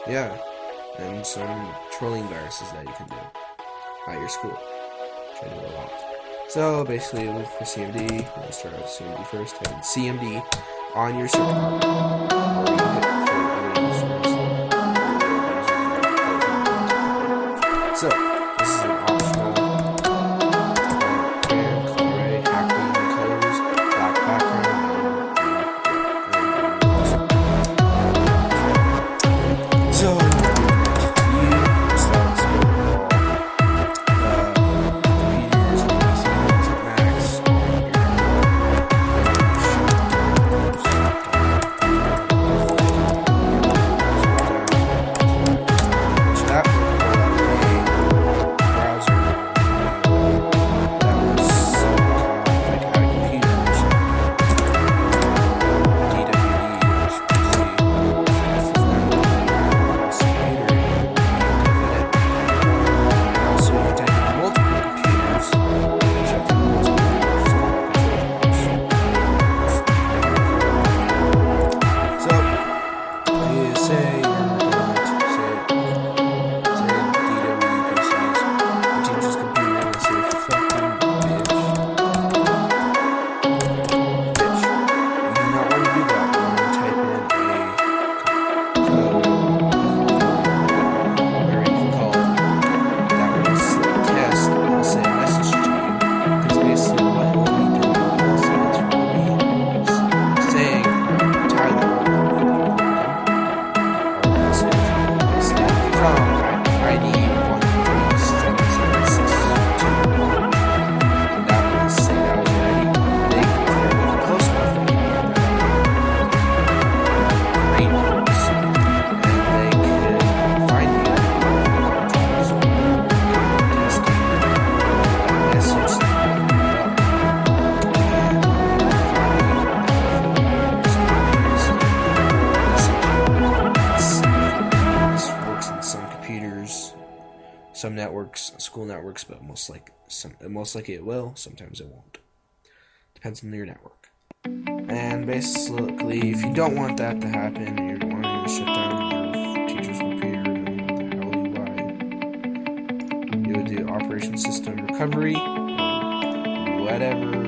Yeah, and some trolling viruses that you can do at your school, which I do a lot. So basically, for CMD, we're going to start with CMD first, and CMD on your search bar, or you hit for other users. So this is an optional fan, color array, acting colors, black background, and so you start spinning some networks, school networks, but most likely it will. Sometimes it won't. Depends on your network. And basically, if you don't want that to happen, and you're wanting to shut down your teacher's computer, then you would do operation system recovery, whatever